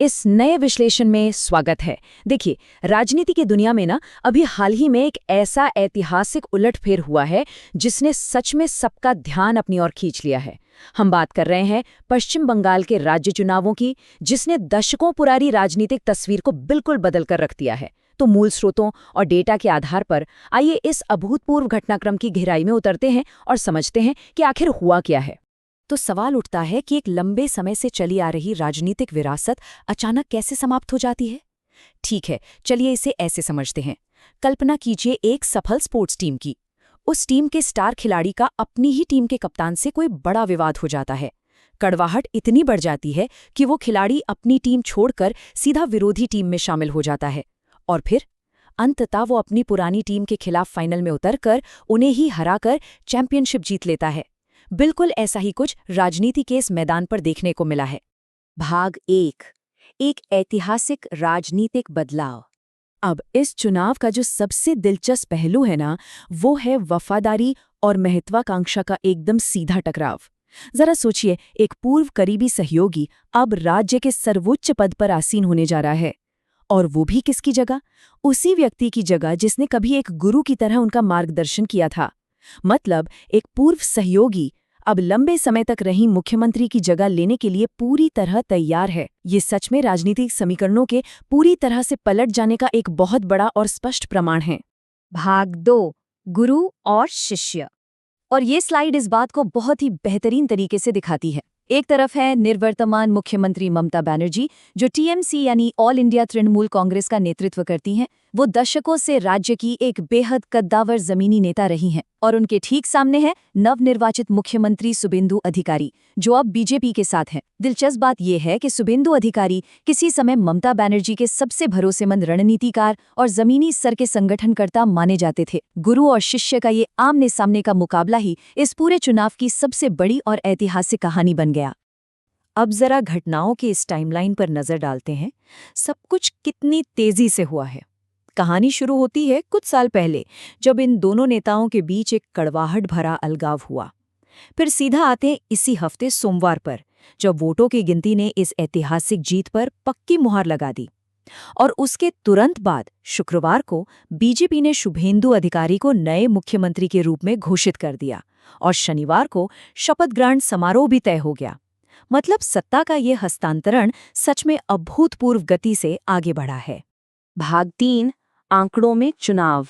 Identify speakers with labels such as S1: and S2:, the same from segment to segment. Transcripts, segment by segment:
S1: इस नए विश्लेषण में स्वागत है। देखिए, राजनीति की दुनिया में ना अभी हाल ही में एक ऐसा ऐतिहासिक उलटफेर हुआ है जिसने सच में सबका ध्यान अपनी ओर खींच लिया है। हम बात कर रहे हैं पश्चिम बंगाल के राज्य चुनावों की, जिसने दशकों पुरानी राजनीतिक तस्वीर को बिल्कुल बदल कर रख दिया है। तो मूल स्रोतों और डेटा के आधार पर आइए इस अभूतपूर्व घटनाक्रम की गहराई में उतरते हैं और समझते हैं कि आखिर हुआ क्या है। तो सवाल उठता है कि एक लंबे समय से चली आ रही राजनीतिक विरासत अचानक कैसे समाप्त हो जाती है। ठीक है, चलिए इसे ऐसे समझते हैं। कल्पना कीजिए एक सफल स्पोर्ट्स टीम की। उस टीम के स्टार खिलाड़ी का अपनी ही टीम के कप्तान से कोई बड़ा विवाद हो जाता है। कड़वाहट इतनी बढ़ जाती है कि वो खिलाड़ी अपनी टीम छोड़कर सीधा विरोधी टीम में शामिल हो जाता है। और फिर अंततः वो अपनी पुरानी टीम के खिलाफ फाइनल में उतरकर उन्हें ही हराकर चैंपियनशिप जीत लेता है। बिल्कुल ऐसा ही कुछ राजनीति के इस मैदान पर देखने को मिला है। भाग 1, एक ऐतिहासिक राजनीतिक बदलाव। अब इस चुनाव का जो सबसे दिलचस्प पहलू है ना, वो है वफादारी और महत्वाकांक्षा का एकदम सीधा टकराव। जरा सोचिए, एक पूर्व करीबी सहयोगी अब राज्य के सर्वोच्च पद पर आसीन होने जा रहा है। और वो भी किसकी जगह? उसी व्यक्ति की जगह जिसने कभी एक गुरु की तरह उनका मार्गदर्शन किया था। मतलब एक पूर्व सहयोगी अब लंबे समय तक रही मुख्यमंत्री की जगह लेने के लिए पूरी तरह तैयार है। ये सच में राजनीतिक समीकरणों के पूरी तरह से पलट जाने का एक बहुत बड़ा और स्पष्ट प्रमाण है।
S2: भाग 2, गुरु और शिष्य। और ये स्लाइड इस बात को बहुत ही बेहतरीन तरीके से दिखाती है। एक तरफ है निर्वर्तमान मुख्यमंत्री ममता बनर्जी, जो टीएमसी यानी ऑल इंडिया तृणमूल कांग्रेस का नेतृत्व करती हैं। वो दशकों से राज्य की एक बेहद कद्दावर जमीनी नेता रही हैं। और उनके ठीक सामने है नवनिर्वाचित मुख्यमंत्री शुभेंदु अधिकारी, जो अब बीजेपी के साथ हैं। दिलचस्प बात यह है कि शुभेंदु अधिकारी किसी समय ममता बनर्जी के सबसे भरोसेमंद रणनीतिकार और जमीनी स्तर के संगठनकर्ता माने जाते थे। गुरु और शिष्य का ये आमने सामने का मुकाबला ही इस पूरे चुनाव की सबसे बड़ी और ऐतिहासिक कहानी बन गया। अब जरा घटनाओं की इस टाइमलाइन पर नजर डालते हैं। सब कुछ कितनी तेजी से हुआ है। कहानी शुरू होती है कुछ साल पहले, जब इन दोनों नेताओं के बीच एक कड़वाहट भरा अलगाव हुआ। फिर सीधा आते हैं इसी हफ्ते सोमवार पर, जब वोटों की गिनती ने इस ऐतिहासिक जीत पर पक्की मुहर लगा दी। और उसके तुरंत बाद शुक्रवार को बीजेपी ने शुभेंदु अधिकारी को नए मुख्यमंत्री के रूप में घोषित कर दिया। और शनिवार को शपथ ग्रहण समारोह भी तय हो गया। मतलब सत्ता का ये हस्तांतरण सच में अभूतपूर्व गति से आगे बढ़ा है।
S1: भाग 3, आंकड़ों में चुनाव।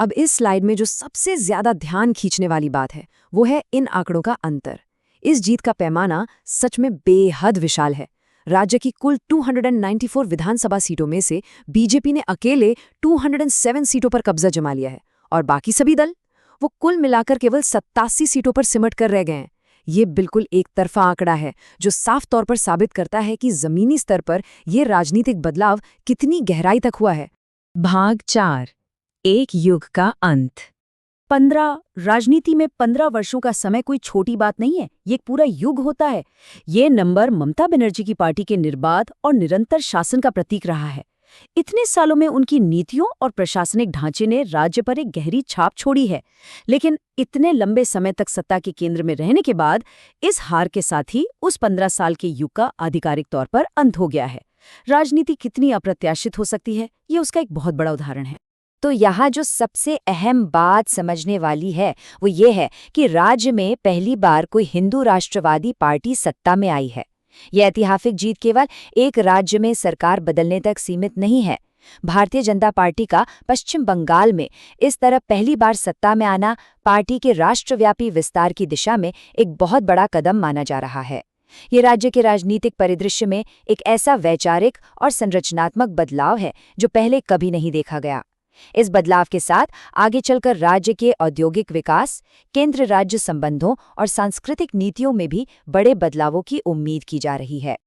S1: अब इस स्लाइड में जो सबसे ज्यादा ध्यान खींचने वाली बात है, वो है इन आंकड़ों का अंतर। इस जीत का पैमाना सच में बेहद विशाल है। राज्य की कुल 294 विधानसभा सीटों में से बीजेपी ने अकेले 207 सीटों पर कब्जा जमा लिया है। और बाकी सभी दल, वो कुल मिलाकर केवल 87 सीटों पर सिमट कर रह गए हैं। ये बिल्कुल एक तरफा आंकड़ा है, जो साफ तौर पर साबित करता है कि जमीनी स्तर पर यह राजनीतिक बदलाव कितनी गहराई तक हुआ है।
S2: भाग 4, एक युग का अंत। 15 राजनीति में 15 वर्षों का समय कोई छोटी बात नहीं है, ये एक पूरा युग होता है। ये नंबर ममता बनर्जी की पार्टी के निर्बाध और निरंतर शासन का प्रतीक रहा है। इतने सालों में उनकी नीतियों और प्रशासनिक ढांचे ने राज्य पर एक गहरी छाप छोड़ी है। लेकिन इतने लंबे समय तक सत्ता के केंद्र में रहने के बाद इस हार के साथ ही उस 15 साल के युग का आधिकारिक तौर पर अंत हो गया है। राजनीति कितनी अप्रत्याशित हो सकती है, ये उसका एक बहुत बड़ा उदाहरण है। तो यहाँ जो सबसे अहम बात समझने वाली है वो ये है कि राज्य में पहली बार कोई हिंदू राष्ट्रवादी पार्टी सत्ता में आई है। यह ऐतिहासिक जीत केवल एक राज्य में सरकार बदलने तक सीमित नहीं है। भारतीय जनता पार्टी का पश्चिम बंगाल में इस तरह पहली बार सत्ता में आना पार्टी के राष्ट्रव्यापी विस्तार की दिशा में एक बहुत बड़ा कदम माना जा रहा है। ये राज्य के राजनीतिक परिदृश्य में एक ऐसा वैचारिक और संरचनात्मक बदलाव है जो पहले कभी नहीं देखा गया। इस बदलाव के साथ आगे चलकर राज्य के औद्योगिक विकास, केंद्र राज्य संबंधों और सांस्कृतिक नीतियों में भी बड़े बदलावों की उम्मीद की जा रही है।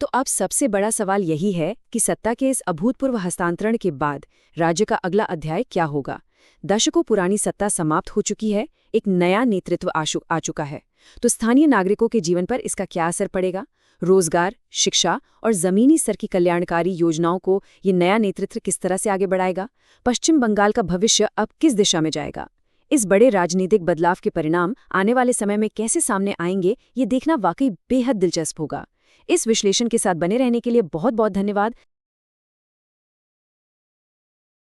S1: तो अब सबसे बड़ा सवाल यही है कि सत्ता के इस अभूतपूर्व हस्तांतरण के बाद राज्य का अगला अध्याय क्या होगा। दशकों पुरानी सत्ता समाप्त हो चुकी है, एक नया नेतृत्व आ चुका है। तो स्थानीय नागरिकों के जीवन पर इसका क्या असर पड़ेगा? रोजगार, शिक्षा और जमीनी स्तर की कल्याणकारी योजनाओं को ये नया नेतृत्व किस तरह से आगे बढ़ाएगा? पश्चिम बंगाल का भविष्य अब किस दिशा में जाएगा? इस बड़े राजनीतिक बदलाव के परिणाम आने वाले समय में कैसे सामने आएंगे, ये देखना वाकई बेहद दिलचस्प होगा। इस विश्लेषण के साथ बने रहने के लिए बहुत बहुत धन्यवाद।